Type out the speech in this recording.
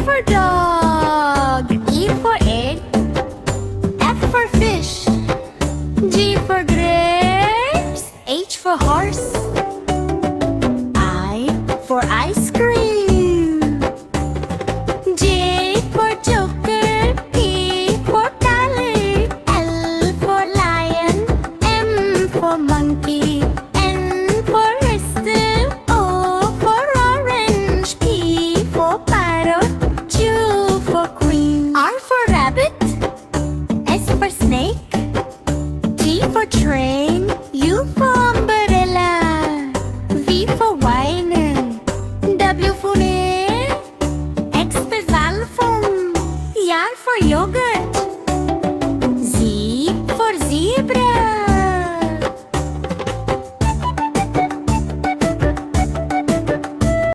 for dog. E for egg. F for fish. G for grapes. H for horse. I for ice cream. J for joker. P for color. L for lion. M for monkey. N for rooster. O for orange. P for parrot. Q for queen. R for rabbit. S for snake. T for train. U for umbrella. V for wine. W for nail. X for xylophone. Y for yogurt.